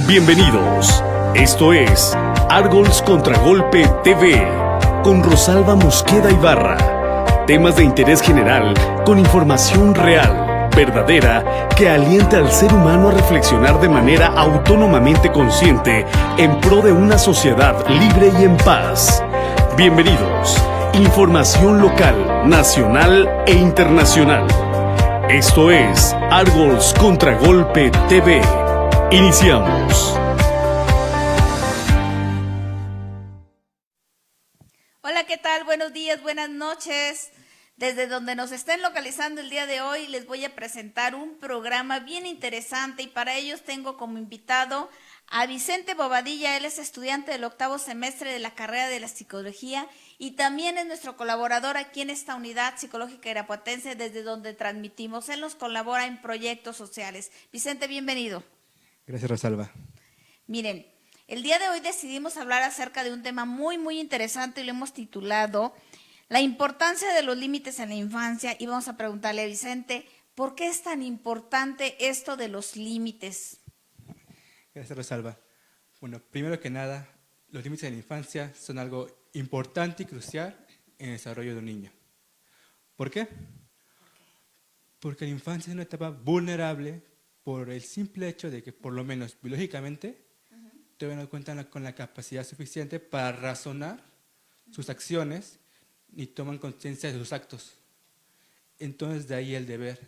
Bienvenidos. Esto es Argol's Contragolpe TV con Rosalba Mosqueda Ibarra. Temas de interés general con información real, verdadera, que alienta al ser humano a reflexionar de manera autónomamente consciente en pro de una sociedad libre y en paz. Bienvenidos. Información local, nacional e internacional. Esto es Argol's Contragolpe TV. Iniciamos. Hola, ¿qué tal? Buenos días, buenas noches. Desde donde nos estén localizando el día de hoy, les voy a presentar un programa bien interesante y para ellos tengo como invitado a Vicente Bobadilla. Él es estudiante del 8º semestre de la carrera de la psicología y también es nuestro colaborador aquí en esta unidad psicológica irapuatense desde donde transmitimos. Él nos colabora en proyectos sociales. Vicente, bienvenido. Gracias, Rosalba. Miren, el día de hoy decidimos hablar acerca de un tema muy interesante y lo hemos titulado La importancia de los límites en la infancia, y vamos a preguntarle a Vicente, ¿por qué es tan importante esto de los límites? Gracias, Rosalba. Bueno, primero que nada, los límites en la infancia son algo importante y crucial en el desarrollo de un niño. ¿Por qué? Porque la infancia es una etapa vulnerable por el simple hecho de que, por lo menos biológicamente, todavía no cuentan con la capacidad suficiente para razonar sus acciones ni toman conciencia de sus actos. Entonces, de ahí el deber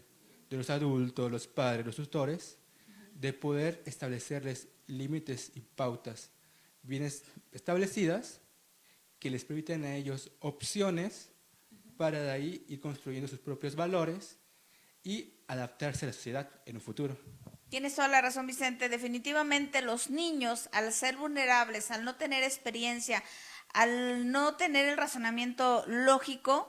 de los adultos, los padres, los tutores, de poder establecerles límites y pautas bien establecidas que les permiten a ellos opciones para de ahí ir construyendo sus propios valores y adaptarse a la sociedad en un futuro. Tienes toda la razón, Vicente. Definitivamente los niños, al ser vulnerables, al no tener experiencia, al no tener el razonamiento lógico,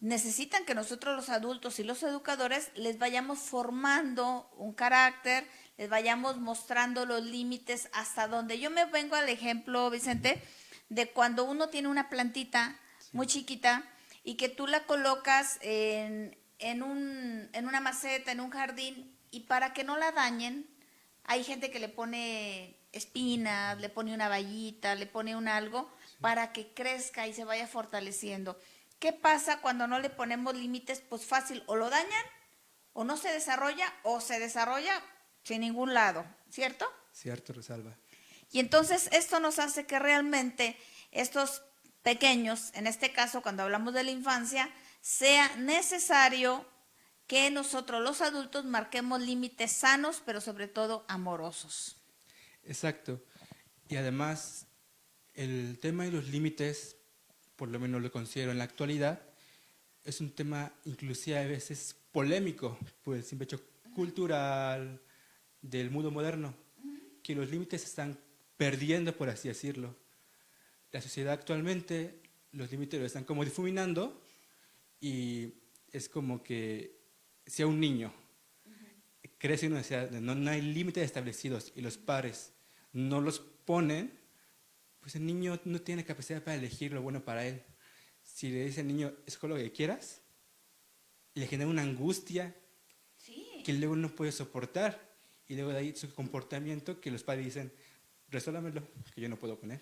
necesitan que nosotros los adultos y los educadores les vayamos formando un carácter, les vayamos mostrando los límites hasta donde. Yo me vengo al ejemplo, Vicente, de cuando uno tiene una plantita muy chiquita y que tú la colocas en una maceta, en un jardín, y para que no la dañen, hay gente que le pone espinas, le pone una vallita, le pone un algo para que crezca y se vaya fortaleciendo. ¿Qué pasa cuando no le ponemos límites? Pues fácil, o lo dañan, o no se desarrolla, o se desarrolla sin ningún lado, ¿cierto? Cierto, Rosalba. Y entonces esto nos hace que realmente estos pequeños, en este caso cuando hablamos de la infancia, sea necesario que nosotros los adultos marquemos límites sanos, pero sobre todo amorosos. Exacto. Y además, el tema de los límites, por lo menos lo considero en la actualidad, es un tema inclusive a veces polémico por el simple hecho cultural del mundo moderno, que los límites se están perdiendo, por así decirlo. La sociedad actualmente, los límites lo están como difuminando y es como que si a un niño crece en una sociedad donde no hay límites establecidos y los padres no los ponen, pues el niño no tiene capacidad para elegir lo bueno para él. Si le dice al niño, escoge lo que quieras, le genera una angustia que luego no puede soportar y luego de ahí su comportamiento que los padres dicen, resuélvamelo, que yo no puedo con él.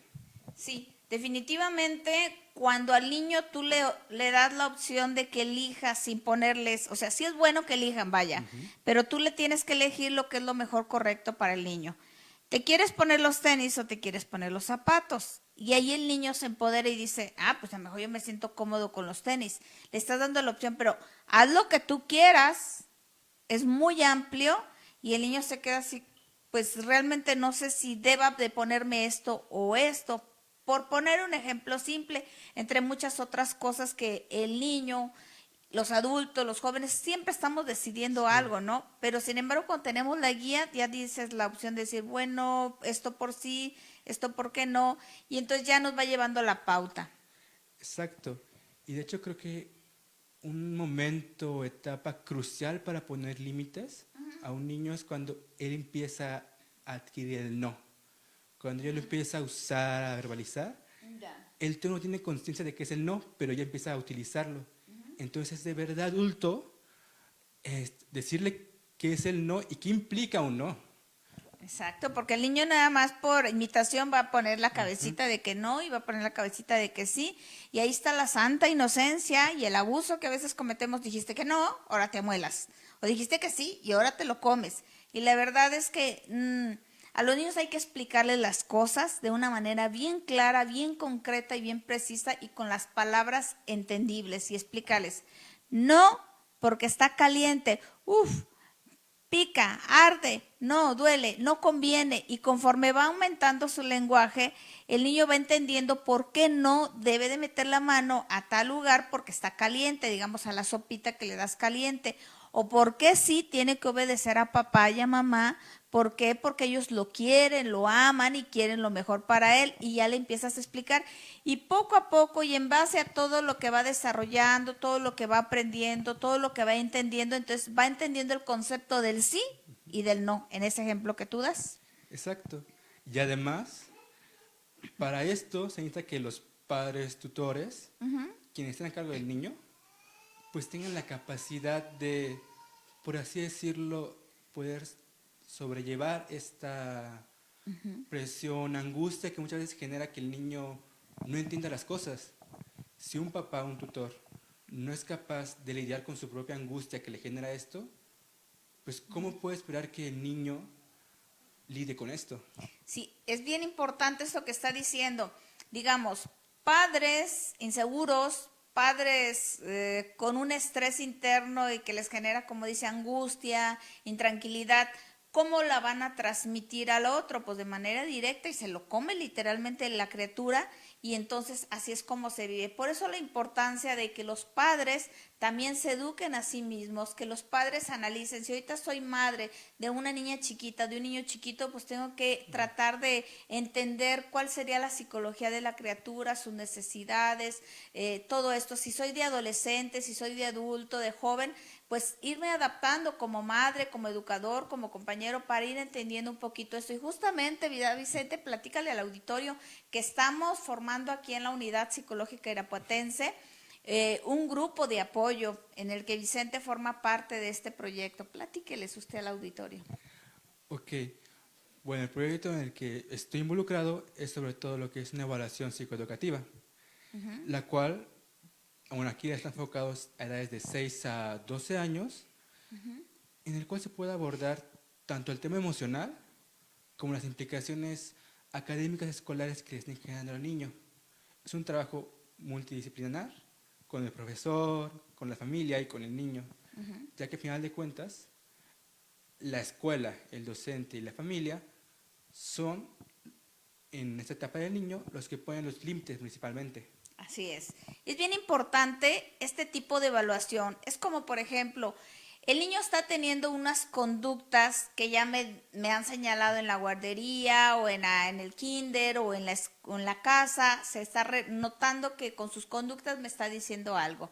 Sí, definitivamente cuando al niño tú le das la opción de que elija sin ponerles, o sea, sí es bueno que elijan, vaya, pero tú le tienes que elegir lo que es lo mejor correcto para el niño. ¿Te quieres poner los tenis o te quieres poner los zapatos? Y ahí el niño se empodera y dice, pues a lo mejor yo me siento cómodo con los tenis. Le estás dando la opción, pero haz lo que tú quieras, es muy amplio y el niño se queda así, pues realmente no sé si deba de ponerme esto o esto. Por poner un ejemplo simple, entre muchas otras cosas que el niño, los adultos, los jóvenes, siempre estamos decidiendo algo, ¿no? Pero sin embargo, cuando tenemos la guía, ya dices la opción de decir, bueno, esto por sí, esto por qué no, y entonces ya nos va llevando la pauta. Exacto. Y de hecho creo que un momento, etapa crucial para poner límites a un niño es cuando él empieza a adquirir el no. Cuando él lo empieza a usar, a verbalizar, él no tiene conciencia de que es el no, pero ya empieza a utilizarlo. Entonces, de verdad adulto, decirle qué es el no y qué implica un no. Exacto, porque el niño nada más por imitación va a poner la cabecita de que no y va a poner la cabecita de que sí. Y ahí está la santa inocencia y el abuso que a veces cometemos. Dijiste que no, ahora te amuelas. O dijiste que sí y ahora te lo comes. Y la verdad es que a los niños hay que explicarles las cosas de una manera bien clara, bien concreta y bien precisa y con las palabras entendibles y explicarles. No porque está caliente. Uf, pica, arde, no, duele, no conviene. Y conforme va aumentando su lenguaje, el niño va entendiendo por qué no debe de meter la mano a tal lugar porque está caliente, digamos a la sopita que le das caliente. O por qué sí tiene que obedecer a papá y a mamá. ¿Por qué? Porque ellos lo quieren, lo aman y quieren lo mejor para él. Y ya le empiezas a explicar. Y poco a poco y en base a todo lo que va desarrollando, todo lo que va aprendiendo, todo lo que va entendiendo, entonces va entendiendo el concepto del sí y del no, en ese ejemplo que tú das. Exacto. Y además, para esto se necesita que los padres tutores, quienes estén a cargo del niño, pues tengan la capacidad de, por así decirlo, poder sobrellevar esta presión, angustia que muchas veces genera que el niño no entienda las cosas. Si un papá, un tutor, no es capaz de lidiar con su propia angustia que le genera esto, pues ¿cómo puede esperar que el niño lidie con esto? Sí, es bien importante esto que está diciendo. Digamos, padres inseguros, padres con un estrés interno y que les genera, como dice, angustia, intranquilidad, ¿cómo la van a transmitir al otro? Pues de manera directa y se lo come literalmente la criatura y entonces así es como se vive. Por eso la importancia de que los padres también se eduquen a sí mismos, que los padres analicen. Si ahorita soy madre de una niña chiquita, de un niño chiquito, pues tengo que tratar de entender cuál sería la psicología de la criatura, sus necesidades, todo esto. Si soy de adolescente, si soy de adulto, de joven, pues irme adaptando como madre, como educador, como compañero, para ir entendiendo un poquito esto. Y justamente, Vicente, platícale al auditorio que estamos formando aquí en la Unidad Psicológica Irapuatense un grupo de apoyo en el que Vicente forma parte de este proyecto. Platíqueles usted al auditorio. Ok, bueno, el proyecto en el que estoy involucrado es sobre todo lo que es una evaluación psicoeducativa, la cual, bueno, aquí están enfocados a edades de 6 a 12 años, en el cual se puede abordar tanto el tema emocional como las implicaciones académicas escolares que le estén generando al niño. Es un trabajo multidisciplinar con el profesor, con la familia y con el niño, ya que al final de cuentas la escuela, el docente y la familia son en esta etapa del niño los que ponen los límites principalmente. Así es. Es bien importante este tipo de evaluación. Es como, por ejemplo, el niño está teniendo unas conductas que ya me han señalado en la guardería o en el kinder o en la casa. Se está notando que con sus conductas me está diciendo algo.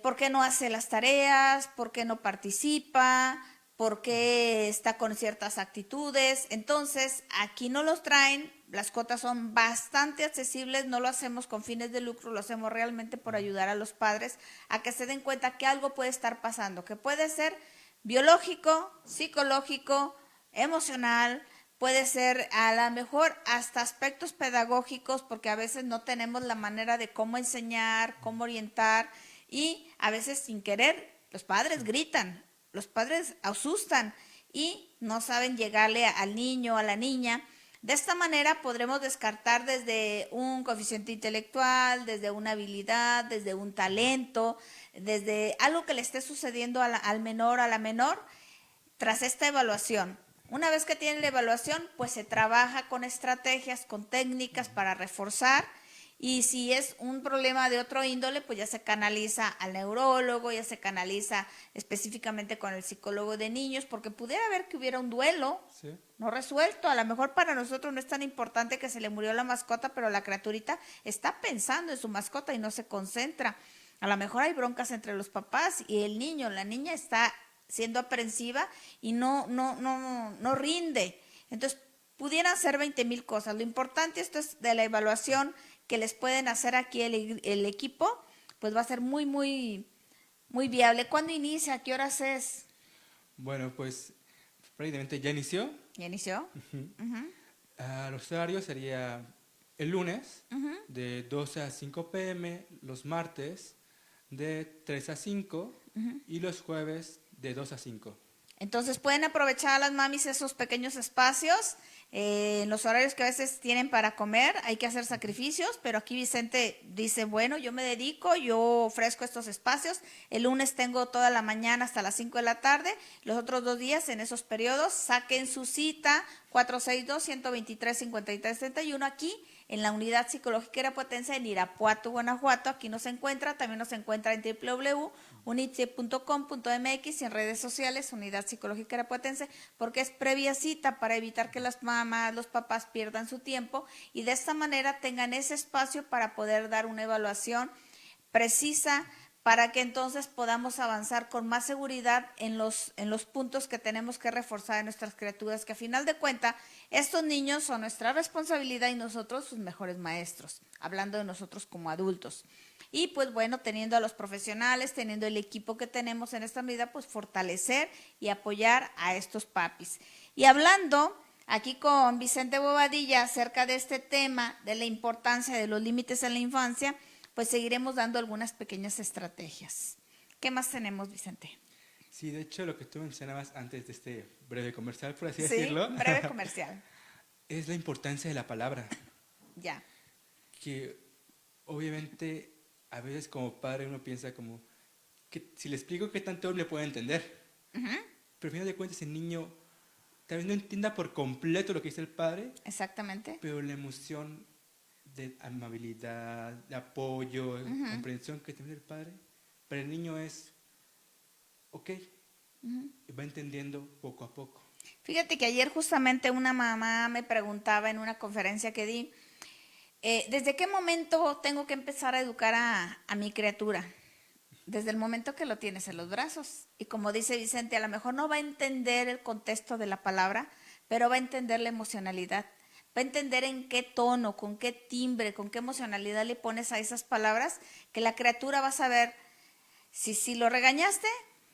¿Por qué no hace las tareas? ¿Por qué no participa? ¿Por qué está con ciertas actitudes? Entonces, aquí no los traen, las cuotas son bastante accesibles, no lo hacemos con fines de lucro, lo hacemos realmente por ayudar a los padres a que se den cuenta que algo puede estar pasando, que puede ser biológico, psicológico, emocional, puede ser a lo mejor hasta aspectos pedagógicos, porque a veces no tenemos la manera de cómo enseñar, cómo orientar, y a veces sin querer los padres gritan, los padres asustan y no saben llegarle al niño o a la niña. De esta manera podremos descartar desde un coeficiente intelectual, desde una habilidad, desde un talento, desde algo que le esté sucediendo al menor, a la menor, tras esta evaluación. Una vez que tienen la evaluación, pues se trabaja con estrategias, con técnicas para reforzar. Y si es un problema de otro índole, pues ya se canaliza al neurólogo, ya se canaliza específicamente con el psicólogo de niños, porque pudiera haber que hubiera un duelo no resuelto. A lo mejor para nosotros no es tan importante que se le murió la mascota, pero la criaturita está pensando en su mascota y no se concentra. A lo mejor hay broncas entre los papás y el niño, la niña está siendo aprensiva y no rinde. Entonces, pudieran ser 20,000 cosas. Lo importante esto es de la evaluación que les pueden hacer aquí el equipo, pues va a ser muy, muy, muy viable. ¿Cuándo inicia? ¿A qué horas es? Bueno, pues prácticamente ya inició. ¿Ya inició? Los horarios sería el lunes de 12 a 5 p.m., los martes de 3 a 5 y los jueves de 2 a 5. Entonces pueden aprovechar a las mamis esos pequeños espacios, en los horarios que a veces tienen para comer, hay que hacer sacrificios, pero aquí Vicente dice, bueno, yo me dedico, yo ofrezco estos espacios, el lunes tengo toda la mañana hasta las 5 de la tarde, los otros 2 días en esos periodos, saquen su cita 462-123-5331 aquí en la Unidad Psicológica Irapuatense en Irapuato, Guanajuato. Aquí nos encuentra, también nos encuentra en www.unitse.com.mx y en redes sociales, Unidad Psicológica Irapuatense, porque es previa cita para evitar que las mamás, los papás pierdan su tiempo y de esta manera tengan ese espacio para poder dar una evaluación precisa, para que entonces podamos avanzar con más seguridad en los puntos que tenemos que reforzar en nuestras criaturas, que a final de cuentas estos niños son nuestra responsabilidad y nosotros sus mejores maestros, hablando de nosotros como adultos. Y pues bueno, teniendo a los profesionales, teniendo el equipo que tenemos en esta medida, pues fortalecer y apoyar a estos papis. Y hablando aquí con Vicente Bobadilla acerca de este tema, de la importancia de los límites en la infancia, pues seguiremos dando algunas pequeñas estrategias. ¿Qué más tenemos, Vicente? Sí, de hecho, lo que tú mencionabas antes de este breve comercial, por así Sí, decirlo. breve comercial. Es la importancia de la palabra. Ya. Que obviamente a veces como padre uno piensa como que si le explico qué tanto le puede entender. Pero al final de cuentas el niño tal vez no entienda por completo lo que dice el padre. Exactamente. Pero la emoción de amabilidad, de apoyo, comprensión que tiene el padre, para el niño es ok, va entendiendo poco a poco. Fíjate que ayer justamente una mamá me preguntaba en una conferencia que di, ¿desde qué momento tengo que empezar a educar a mi criatura? Desde el momento que lo tienes en los brazos. Y como dice Vicente, a lo mejor no va a entender el contexto de la palabra, pero va a entender la emocionalidad. Va a entender en qué tono, con qué timbre, con qué emocionalidad le pones a esas palabras, que la criatura va a saber, si lo regañaste,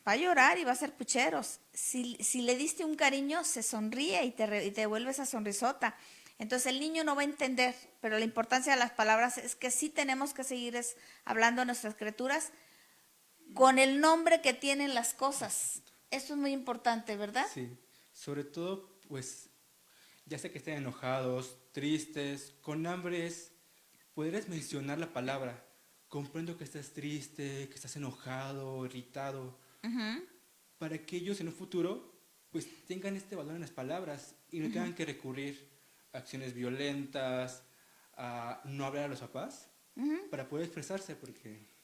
va a llorar y va a hacer pucheros. Si le diste un cariño, se sonríe y te devuelve esa sonrisota. Entonces el niño no va a entender, pero la importancia de las palabras es que sí tenemos que seguir hablando a nuestras criaturas con el nombre que tienen las cosas. Esto es muy importante, ¿verdad? Sí, sobre todo, pues, ya sea que estén enojados, tristes, con hambres, podrías mencionar la palabra. Comprendo que estás triste, que estás enojado, irritado, para que ellos en un futuro pues tengan este valor en las palabras y no tengan que recurrir a acciones violentas, a no hablar a los papás, para poder expresarse, porque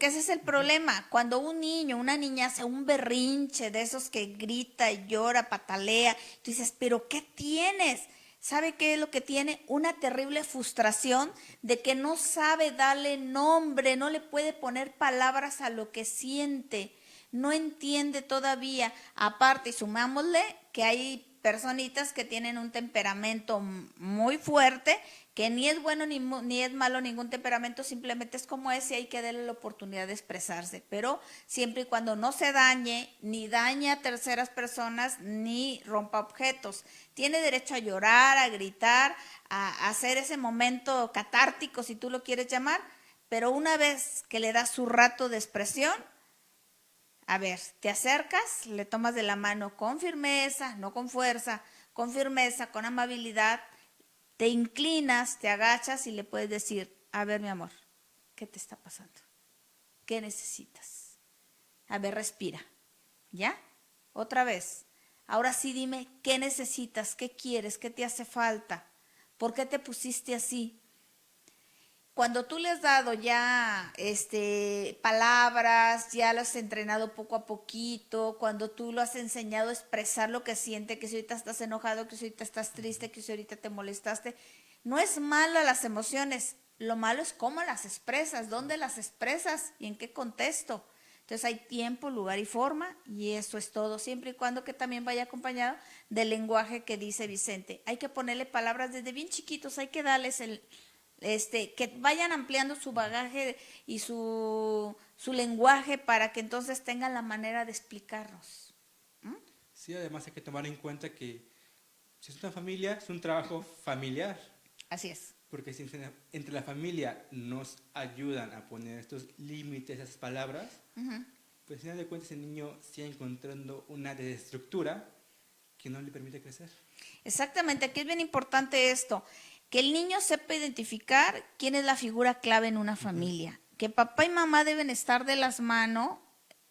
ese es el problema. Cuando un niño, una niña hace un berrinche de esos que grita, llora, patalea, tú dices, ¿pero qué tienes? ¿Sabe qué es lo que tiene? Una terrible frustración de que no sabe darle nombre, no le puede poner palabras a lo que siente, no entiende todavía. Aparte, sumámosle que hay personitas que tienen un temperamento muy fuerte, que ni es bueno ni es malo ningún temperamento, simplemente es como es y hay que darle la oportunidad de expresarse, pero siempre y cuando no se dañe, ni dañe a terceras personas, ni rompa objetos. Tiene derecho a llorar, a gritar, a hacer ese momento catártico, si tú lo quieres llamar, pero una vez que le das su rato de expresión, a ver, te acercas, le tomas de la mano con firmeza, no con fuerza, con firmeza, con amabilidad, te inclinas, te agachas y le puedes decir, a ver mi amor, ¿qué te está pasando? ¿Qué necesitas? A ver, respira, ¿ya? Otra vez, ahora sí dime, ¿qué necesitas? ¿Qué quieres? ¿Qué te hace falta? ¿Por qué te pusiste así? Cuando tú le has dado ya palabras, ya lo has entrenado poco a poquito, cuando tú lo has enseñado a expresar lo que siente, que si ahorita estás enojado, que si ahorita estás triste, que si ahorita te molestaste, no es mala las emociones, lo malo es cómo las expresas, dónde las expresas y en qué contexto. Entonces hay tiempo, lugar y forma y eso es todo, siempre y cuando que también vaya acompañado del lenguaje que dice Vicente. Hay que ponerle palabras desde bien chiquitos, hay que darles que vayan ampliando su bagaje y su lenguaje para que entonces tengan la manera de explicarnos. Sí, además hay que tomar en cuenta que si es una familia, es un trabajo familiar, Así es. porque si entre la familia nos ayudan a poner estos límites, esas palabras, pues al final de cuentas el niño sigue encontrando una desestructura que no le permite crecer. Exactamente, aquí es bien importante esto, que el niño sepa identificar quién es la figura clave en una familia, que papá y mamá deben estar de las manos,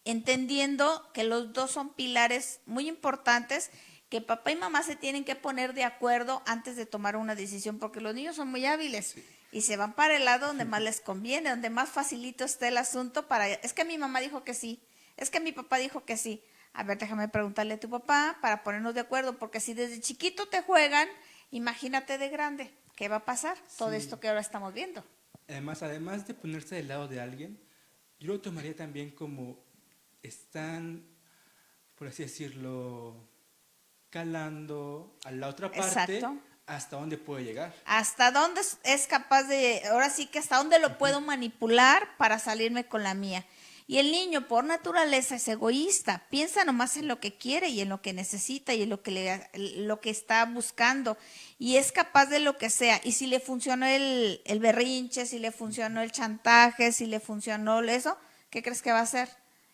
entendiendo que los dos son pilares muy importantes, que papá y mamá se tienen que poner de acuerdo antes de tomar una decisión, porque los niños son muy hábiles y se van para el lado donde más les conviene, donde más facilito esté el asunto para, es que mi mamá dijo que sí, es que mi papá dijo que sí. A ver, déjame preguntarle a tu papá para ponernos de acuerdo, porque si desde chiquito te juegan, imagínate de grande, ¿qué va a pasar? Todo Sí. esto que ahora estamos viendo. Además de ponerse del lado de alguien, yo lo tomaría también como están, por así decirlo, calando a la otra parte Exacto. hasta dónde puede llegar. ¿Hasta dónde es capaz de, ahora sí que hasta dónde lo puedo manipular para salirme con la mía? Y el niño por naturaleza es egoísta, piensa nomás en lo que quiere y en lo que necesita y en lo que está buscando y es capaz de lo que sea. Y si le funcionó el berrinche, si le funcionó el chantaje, si le funcionó eso, ¿qué crees que va a hacer?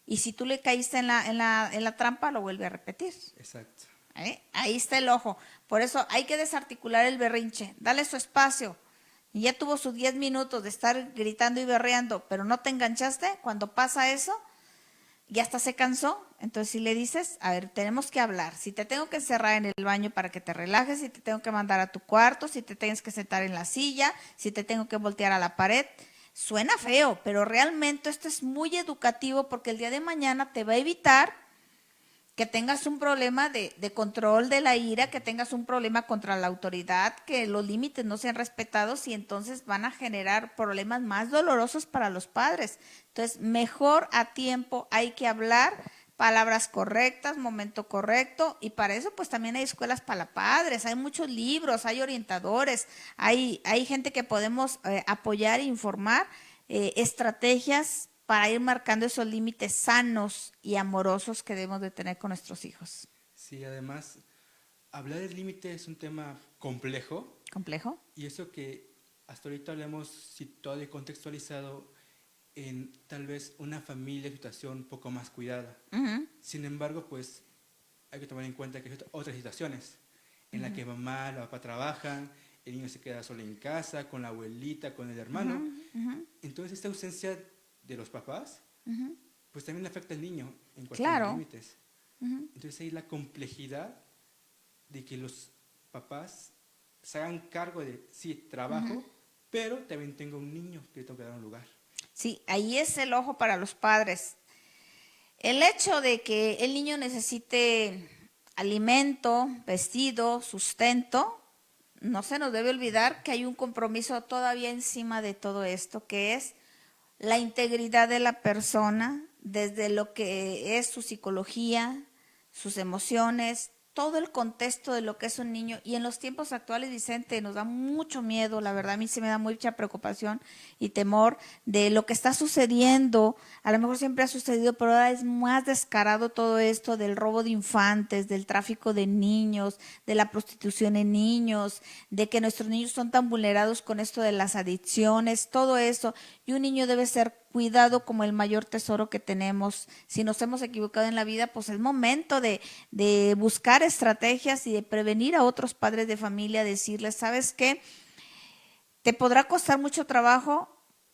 Y si tú le caíste en la trampa, lo vuelve a repetir. Exacto. Ahí está el ojo. Por eso hay que desarticular el berrinche, dale su espacio. Y ya tuvo sus 10 minutos de estar gritando y berreando, pero no te enganchaste. Cuando pasa eso, ya hasta se cansó. Entonces si le dices, a ver, tenemos que hablar. Si te tengo que encerrar en el baño para que te relajes, si te tengo que mandar a tu cuarto, si te tienes que sentar en la silla, si te tengo que voltear a la pared. Suena feo, pero realmente esto es muy educativo porque el día de mañana te va a evitar que tengas un problema de control de la ira, que tengas un problema contra la autoridad, que los límites no sean respetados y entonces van a generar problemas más dolorosos para los padres. Entonces, mejor a tiempo hay que hablar, palabras correctas, momento correcto, y para eso pues también hay escuelas para padres, hay muchos libros, hay orientadores, hay gente que podemos apoyar e informar, estrategias para ir marcando esos límites sanos y amorosos que debemos de tener con nuestros hijos. Sí, además, hablar del límite es un tema complejo. ¿Complejo? Y eso que hasta ahorita lo hemos situado y contextualizado en tal vez una familia, situación un poco más cuidada. Sin embargo, pues hay que tomar en cuenta que hay otras situaciones en las que mamá, la papá trabajan, el niño se queda solo en casa, con la abuelita, con el hermano. Entonces esta ausencia de los papás, pues también afecta al niño en cuestión de límites. Entonces ahí la complejidad de que los papás se hagan cargo de, sí, trabajo, pero también tengo un niño que tengo que dar un lugar. Sí, ahí es el ojo para los padres. El hecho de que el niño necesite alimento, vestido, sustento, no se nos debe olvidar que hay un compromiso todavía encima de todo esto, que es la integridad de la persona, desde lo que es su psicología, sus emociones, todo el contexto de lo que es un niño. Y en los tiempos actuales, Vicente, nos da mucho miedo, la verdad a mí se me da mucha preocupación y temor de lo que está sucediendo. A lo mejor siempre ha sucedido, pero ahora es más descarado todo esto del robo de infantes, del tráfico de niños, de la prostitución en niños, de que nuestros niños son tan vulnerados con esto de las adicciones, todo eso. Y un niño debe ser cuidado como el mayor tesoro que tenemos. Si nos hemos equivocado en la vida, pues es momento de buscar estrategias y de prevenir a otros padres de familia, decirles, ¿sabes qué? Te podrá costar mucho trabajo,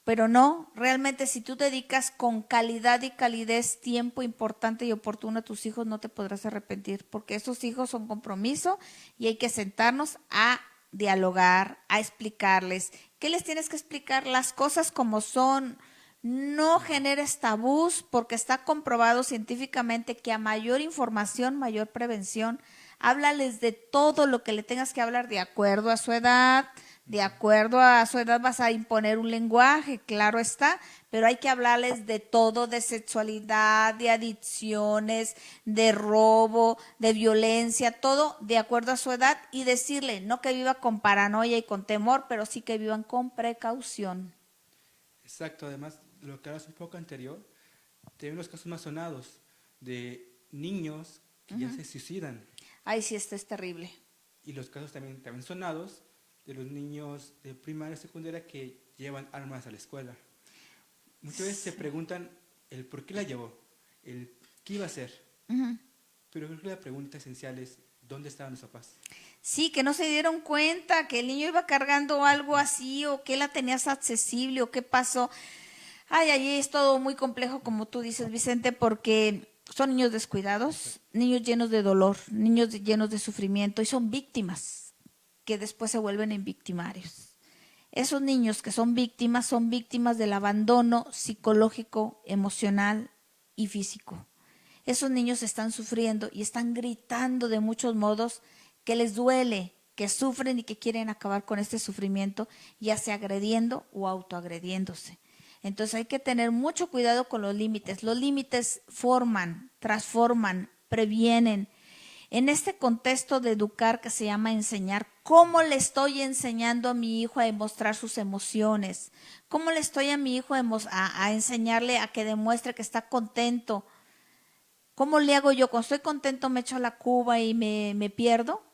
pero no, realmente si tú dedicas con calidad y calidez tiempo importante y oportuno a tus hijos, no te podrás arrepentir, porque esos hijos son compromiso y hay que sentarnos a dialogar, a explicarles. ¿Qué les tienes que explicar? Las cosas como son. No generes tabús porque está comprobado científicamente que a mayor información, mayor prevención. Háblales de todo lo que le tengas que hablar de acuerdo a su edad. De acuerdo a su edad vas a imponer un lenguaje, claro está, pero hay que hablarles de todo, de sexualidad, de adicciones, de robo, de violencia, todo de acuerdo a su edad y decirle, no que viva con paranoia y con temor, pero sí que vivan con precaución. Exacto, además, lo que hablas un poco anterior, te ven los casos más sonados de niños que ya se suicidan. Ay, sí, esto es terrible. Y los casos también sonados de los niños de primaria y secundaria que llevan armas a la escuela. Muchas veces se preguntan el por qué la llevó, el qué iba a hacer. Pero creo que la pregunta esencial es ¿dónde estaban los papás? Sí, que no se dieron cuenta que el niño iba cargando algo así, o que la tenías accesible, o qué pasó. Ay, ahí es todo muy complejo, como tú dices, Vicente, porque son niños descuidados, niños llenos de dolor, niños llenos de sufrimiento, y son víctimas que después se vuelven en victimarios. Esos niños que son víctimas del abandono psicológico, emocional y físico. Esos niños están sufriendo y están gritando de muchos modos que les duele, que sufren y que quieren acabar con este sufrimiento, ya sea agrediendo o autoagrediéndose. Entonces hay que tener mucho cuidado con los límites. Los límites forman, transforman, previenen. En este contexto de educar que se llama enseñar, ¿cómo le estoy enseñando a mi hijo a demostrar sus emociones? ¿Cómo le estoy a mi hijo a enseñarle a que demuestre que está contento? ¿Cómo le hago yo? Cuando estoy contento me echo la cuba y me pierdo.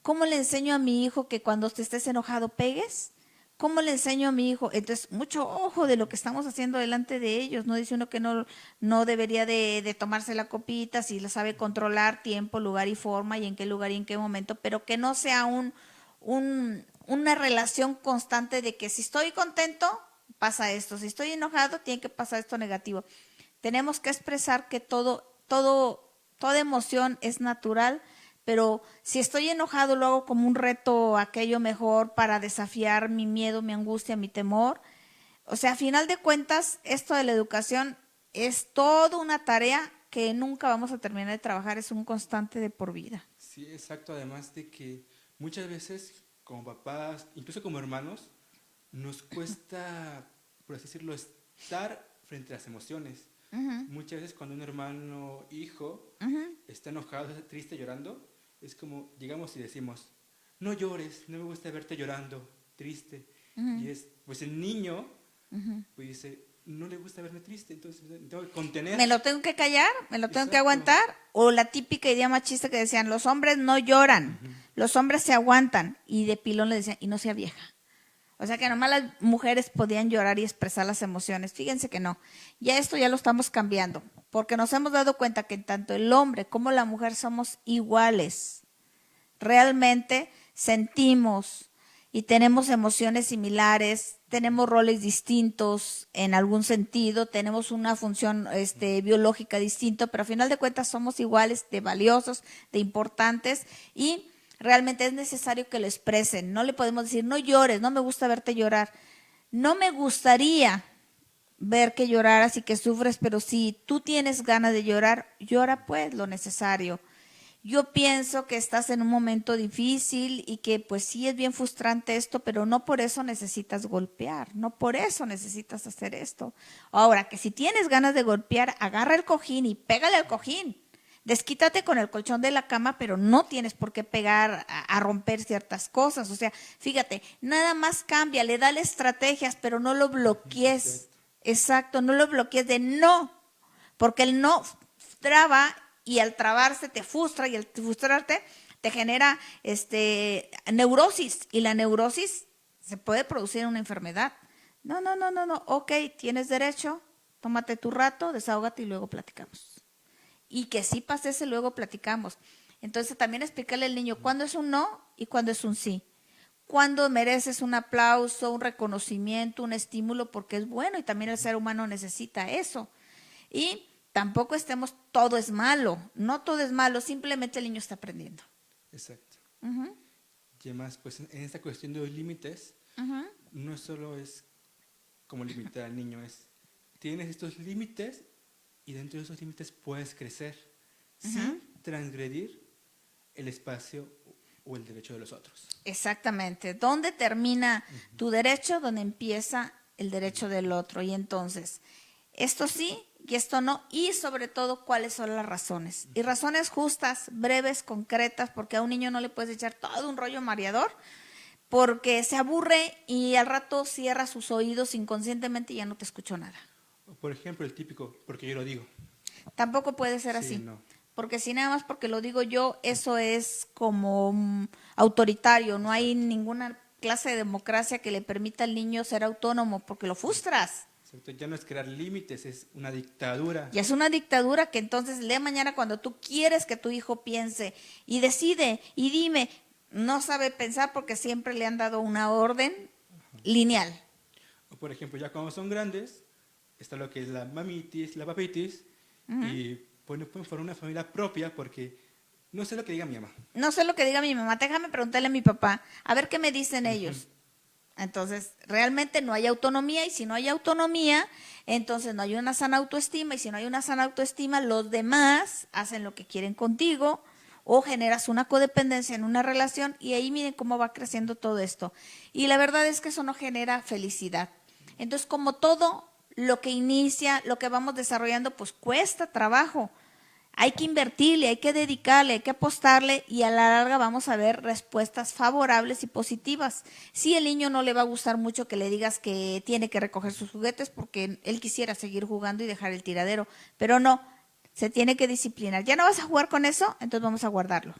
¿Cómo le enseño a mi hijo que cuando te estés enojado pegues? ¿Cómo le enseño a mi hijo? Entonces, mucho ojo de lo que estamos haciendo delante de ellos. No dice uno que no debería de tomarse la copita, si lo sabe controlar tiempo, lugar y forma, y en qué lugar y en qué momento, pero que no sea una relación constante de que si estoy contento, pasa esto. Si estoy enojado, tiene que pasar esto negativo. Tenemos que expresar que toda emoción es natural, pero si estoy enojado lo hago como un reto, aquello mejor para desafiar mi miedo, mi angustia, mi temor. O sea, a final de cuentas, esto de la educación es toda una tarea que nunca vamos a terminar de trabajar, es un constante de por vida. Sí, exacto, además de que muchas veces como papás, incluso como hermanos, nos cuesta, por así decirlo, estar frente a las emociones. Muchas veces cuando un hermano, hijo, está enojado, triste, llorando, es como llegamos y decimos, no llores, no me gusta verte llorando, triste. Y es, pues el niño, pues dice, no le gusta verme triste, entonces tengo que contener. Me lo tengo que callar, me lo tengo que aguantar. O la típica idea machista que decían, los hombres no lloran, los hombres se aguantan. Y de pilón le decían, y no sea vieja. O sea que nomás las mujeres podían llorar y expresar las emociones. Fíjense que no. Ya esto ya lo estamos cambiando, porque nos hemos dado cuenta que tanto el hombre como la mujer somos iguales. Realmente sentimos y tenemos emociones similares, tenemos roles distintos en algún sentido, tenemos una función biológica distinta, pero a final de cuentas somos iguales, de valiosos, de importantes, y realmente es necesario que lo expresen. No le podemos decir, no llores, no me gusta verte llorar. No me gustaría ver que lloraras y que sufres, pero si tú tienes ganas de llorar, llora pues lo necesario. Yo pienso que estás en un momento difícil y que pues sí es bien frustrante esto, pero no por eso necesitas golpear, no por eso necesitas hacer esto. Ahora, que si tienes ganas de golpear, agarra el cojín y pégale al cojín. Desquítate con el colchón de la cama, pero no tienes por qué pegar a romper ciertas cosas. O sea, fíjate, nada más cámbiale, dale estrategias, pero no lo bloquees. Exacto, no lo bloquees de no, porque el no traba y al trabarse te frustra y al frustrarte te genera neurosis, y la neurosis se puede producir en una enfermedad. No, ok, tienes derecho, tómate tu rato, desahógate y luego platicamos. Y que sí pase ese, luego platicamos. Entonces también explicarle al niño cuándo es un no y cuándo es un sí. Cuándo mereces un aplauso, un reconocimiento, un estímulo, porque es bueno y también el ser humano necesita eso. Y tampoco estemos, todo es malo, no todo es malo, simplemente el niño está aprendiendo. Exacto. Y además, pues en esta cuestión de los límites, no solo es como limitar al niño, tienes estos límites y dentro de esos límites puedes crecer sin transgredir el espacio o el derecho de los otros. Exactamente. ¿Dónde termina tu derecho? Donde empieza el derecho del otro. Y entonces, esto sí y esto no. Y sobre todo, ¿cuáles son las razones? Y razones justas, breves, concretas, porque a un niño no le puedes echar todo un rollo mareador, porque se aburre y al rato cierra sus oídos inconscientemente y ya no te escuchó nada. Por ejemplo, el típico, porque yo lo digo. Tampoco puede ser Sí, así. no. porque si nada más porque lo digo yo, eso es como autoritario, no hay ninguna clase de democracia que le permita al niño ser autónomo, porque lo frustras. Exacto, ya no es crear límites, es una dictadura. Y es una dictadura que entonces el día de mañana cuando tú quieres que tu hijo piense y decide y dime, no sabe pensar porque siempre le han dado una orden lineal. O por ejemplo, ya cuando son grandes, está lo que es la mamitis, la papitis, y pues no pueden formar una familia propia porque no sé lo que diga mi mamá. No sé lo que diga mi mamá, déjame preguntarle a mi papá, a ver qué me dicen ellos. Entonces, realmente no hay autonomía y si no hay autonomía, entonces no hay una sana autoestima y si no hay una sana autoestima, los demás hacen lo que quieren contigo o generas una codependencia en una relación y ahí miren cómo va creciendo todo esto. Y la verdad es que eso no genera felicidad. Entonces, como todo lo que inicia, lo que vamos desarrollando, pues cuesta trabajo. Hay que invertirle, hay que dedicarle, hay que apostarle y a la larga vamos a ver respuestas favorables y positivas. Sí, el niño no le va a gustar mucho que le digas que tiene que recoger sus juguetes porque él quisiera seguir jugando y dejar el tiradero, pero no, se tiene que disciplinar. ¿Ya no vas a jugar con eso? Entonces vamos a guardarlo.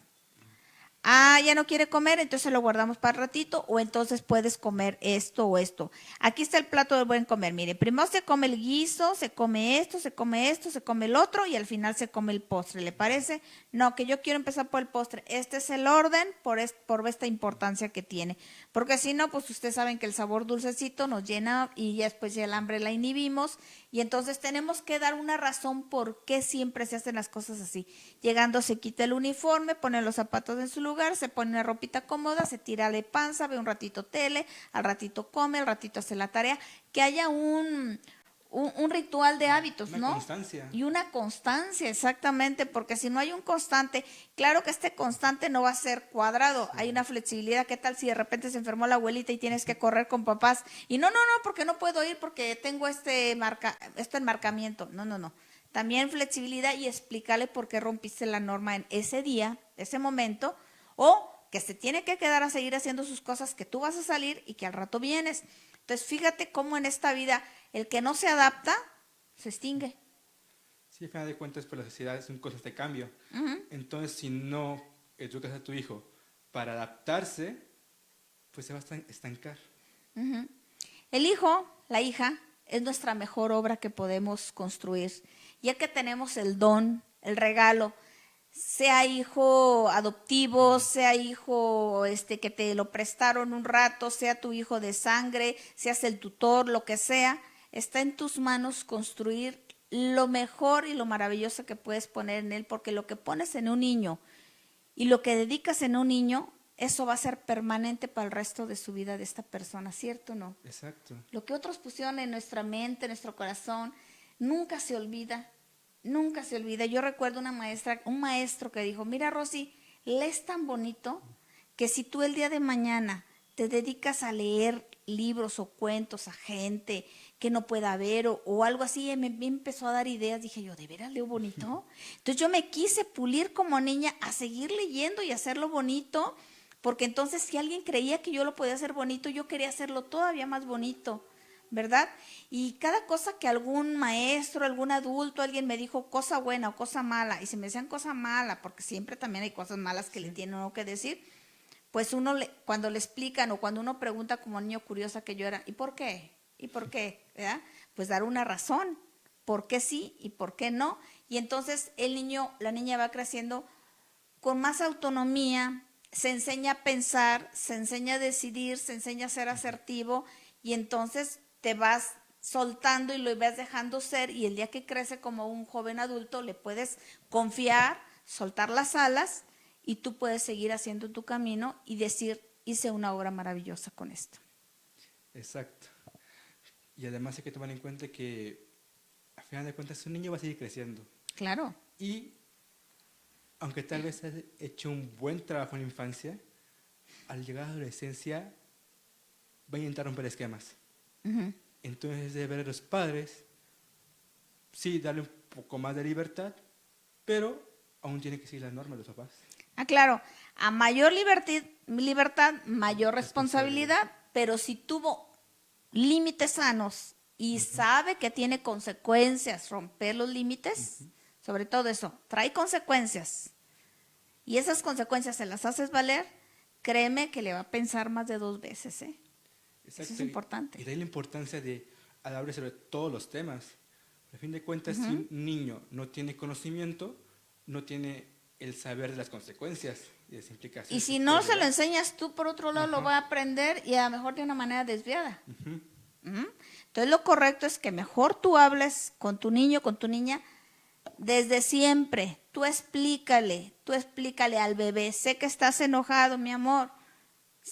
Ah, ya no quiere comer, entonces lo guardamos para ratito o entonces puedes comer esto o esto. Aquí está el plato del buen comer. Mire, primero se come el guiso, se come esto, se come esto, se come el otro y al final se come el postre. ¿Le parece? No, que yo quiero empezar por el postre. Este es el orden por esta importancia que tiene. Porque si no, pues ustedes saben que el sabor dulcecito nos llena y ya después ya el hambre la inhibimos y entonces tenemos que dar una razón por qué siempre se hacen las cosas así. Llegando se quita el uniforme, pone los zapatos en su lugar, se pone una ropita cómoda, se tira de panza, ve un ratito tele, al ratito come, al ratito hace la tarea, que haya un ritual de hábitos, Una ¿no? constancia. Y una constancia, exactamente, porque si no hay un constante, claro que este constante no va a ser cuadrado, hay una flexibilidad. ¿Qué tal si de repente se enfermó la abuelita y tienes que correr con papás? Y no, porque no puedo ir porque tengo este enmarcamiento. No. También flexibilidad y explícale por qué rompiste la norma en ese día, ese momento, o que se tiene que quedar a seguir haciendo sus cosas, que tú vas a salir y que al rato vienes. Entonces, fíjate cómo en esta vida el que no se adapta se extingue. Sí, al final de cuentas, pues la sociedad es un constante cambio. Entonces, si no educas a tu hijo para adaptarse, pues se va a estancar. El hijo, la hija, es nuestra mejor obra que podemos construir, ya que tenemos el don, el regalo, sea hijo adoptivo, sea hijo que te lo prestaron un rato, sea tu hijo de sangre, seas el tutor, lo que sea, está en tus manos construir lo mejor y lo maravilloso que puedes poner en él, porque lo que pones en un niño y lo que dedicas en un niño, eso va a ser permanente para el resto de su vida de esta persona, ¿cierto o no? Exacto. Lo que otros pusieron en nuestra mente, en nuestro corazón, nunca se olvida. Nunca se olvida. Yo recuerdo un maestro que dijo, mira Rosy, lees tan bonito que si tú el día de mañana te dedicas a leer libros o cuentos a gente que no pueda ver o algo así, me empezó a dar ideas, dije yo, ¿de veras leo bonito? Entonces yo me quise pulir como niña a seguir leyendo y hacerlo bonito, porque entonces si alguien creía que yo lo podía hacer bonito, yo quería hacerlo todavía más bonito, ¿verdad? Y cada cosa que algún maestro, algún adulto, alguien me dijo cosa buena o cosa mala, y si me decían cosa mala, porque siempre también hay cosas malas que le tiene uno que decir, pues cuando le explican o cuando uno pregunta como niño curiosa que yo era, ¿y por qué? ¿Y por qué? ¿Verdad? Pues dar una razón, por qué sí y por qué no. Y entonces el niño, la niña va creciendo con más autonomía, se enseña a pensar, se enseña a decidir, se enseña a ser asertivo y entonces te vas soltando y lo vas dejando ser y el día que crece como un joven adulto le puedes confiar, soltar las alas y tú puedes seguir haciendo tu camino y decir, hice una obra maravillosa con esto. Exacto. Y además hay que tomar en cuenta que al final de cuentas un niño va a seguir creciendo. Claro. Y aunque tal vez has hecho un buen trabajo en la infancia, al llegar a la adolescencia va a intentar romper esquemas. Entonces debe ver a los padres, sí, darle un poco más de libertad, pero aún tiene que seguir las normas de los papás. Ah, claro, a mayor libertad, mayor responsabilidad, pero si tuvo límites sanos y sabe que tiene consecuencias romper los límites, sobre todo eso, trae consecuencias y esas consecuencias se las haces valer, créeme que le va a pensar más de 2 veces, ¿eh? Exacto. Eso es importante. Y de ahí la importancia de hablar sobre todos los temas. A fin de cuentas, si un niño no tiene conocimiento, no tiene el saber de las consecuencias y las implicaciones. Y si no se lo enseñas tú, por otro lado, lo va a aprender y a lo mejor de una manera desviada. Entonces, lo correcto es que mejor tú hables con tu niño, con tu niña, desde siempre. Tú explícale al bebé, sé que estás enojado, mi amor,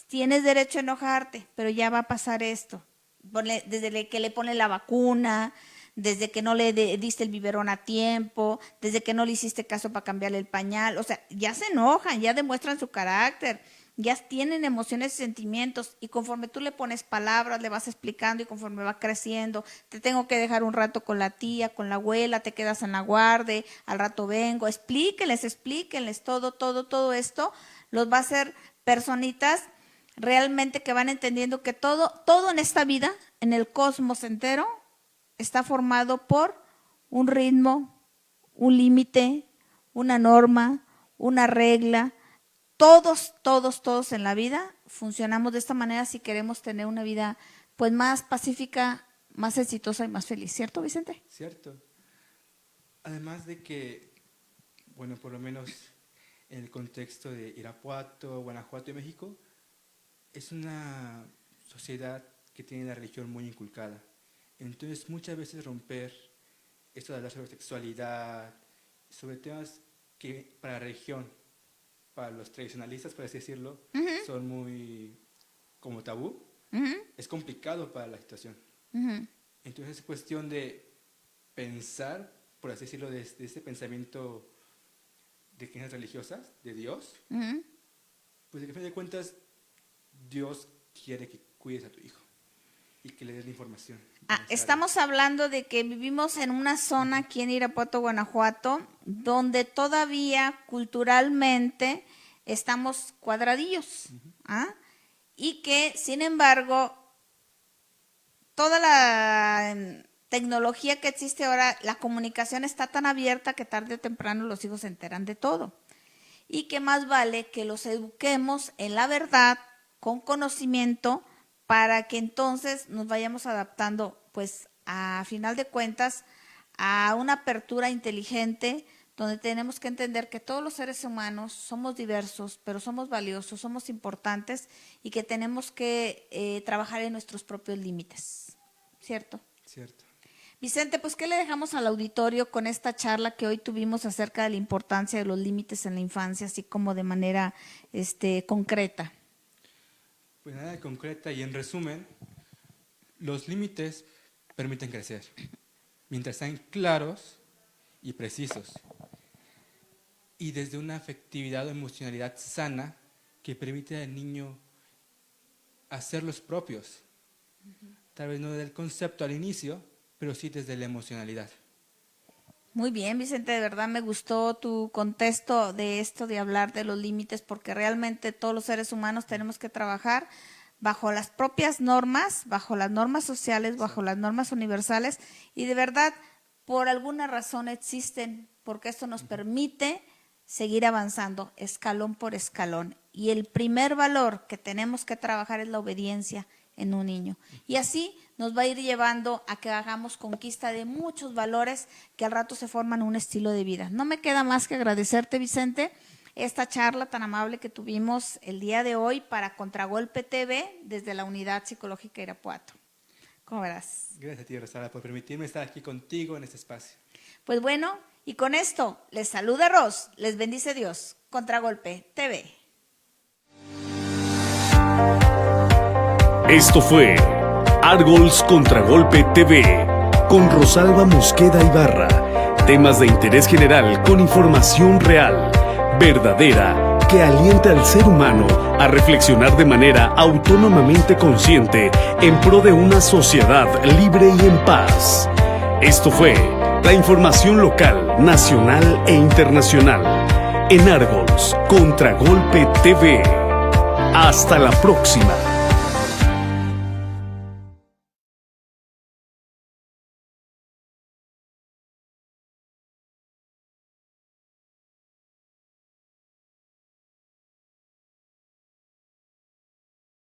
tienes derecho a enojarte, pero ya va a pasar esto. Desde que le pone la vacuna, desde que no le diste el biberón a tiempo, desde que no le hiciste caso para cambiarle el pañal, o sea, ya se enojan, ya demuestran su carácter, ya tienen emociones y sentimientos, y conforme tú le pones palabras, le vas explicando, y conforme va creciendo, te tengo que dejar un rato con la tía, con la abuela, te quedas en la guardia, al rato vengo, explíquenles todo esto, los va a hacer personitas realmente que van entendiendo que todo en esta vida, en el cosmos entero, está formado por un ritmo, un límite, una norma, una regla. Todos en la vida funcionamos de esta manera si queremos tener una vida pues más pacífica, más exitosa y más feliz. ¿Cierto, Vicente? Cierto. Además de que, bueno, por lo menos en el contexto de Irapuato, Guanajuato y México, es una sociedad que tiene la religión muy inculcada. Entonces, muchas veces romper esto de hablar sobre sexualidad, sobre temas que para la religión, para los tradicionalistas, por así decirlo, son muy como tabú, es complicado para la situación. Entonces, es cuestión de pensar, por así decirlo, desde ese pensamiento de creencias religiosas, de Dios, pues de que a fin de cuentas, Dios quiere que cuides a tu hijo y que le des la información. Estamos hablando de que vivimos en una zona aquí en Irapuato, Guanajuato, donde todavía culturalmente estamos cuadradillos, y que sin embargo toda la tecnología que existe ahora, la comunicación está tan abierta que tarde o temprano los hijos se enteran de todo, y que más vale que los eduquemos en la verdad, con conocimiento, para que entonces nos vayamos adaptando, pues a final de cuentas, a una apertura inteligente, donde tenemos que entender que todos los seres humanos somos diversos, pero somos valiosos, somos importantes, y que tenemos que trabajar en nuestros propios límites. ¿Cierto? Cierto. Vicente, pues ¿qué le dejamos al auditorio con esta charla que hoy tuvimos acerca de la importancia de los límites en la infancia, así como de manera concreta? Pues nada, concreta y en resumen, los límites permiten crecer, mientras sean claros y precisos, y desde una afectividad o emocionalidad sana que permite al niño hacer los propios, tal vez no del concepto al inicio, pero sí desde la emocionalidad. Muy bien, Vicente, de verdad me gustó tu contexto de esto de hablar de los límites, porque realmente todos los seres humanos tenemos que trabajar bajo las propias normas, bajo las normas sociales, bajo las normas universales, y de verdad, por alguna razón existen, porque esto nos permite seguir avanzando escalón por escalón. Y el primer valor que tenemos que trabajar es la obediencia en un niño. Y así nos va a ir llevando a que hagamos conquista de muchos valores que al rato se forman un estilo de vida. No me queda más que agradecerte, Vicente, esta charla tan amable que tuvimos el día de hoy para Contragolpe TV desde la Unidad Psicológica Irapuato. ¿Cómo verás? Gracias a ti, Rosada, por permitirme estar aquí contigo en este espacio. Pues bueno, y con esto les saluda Ros, les bendice Dios. Contragolpe TV. Esto fue Argols Contragolpe TV con Rosalba Mosqueda Ibarra. Temas de interés general con información real, verdadera, que alienta al ser humano a reflexionar de manera autónomamente consciente en pro de una sociedad libre y en paz. Esto fue la información local, nacional e internacional en Argols Contragolpe TV. Hasta la próxima.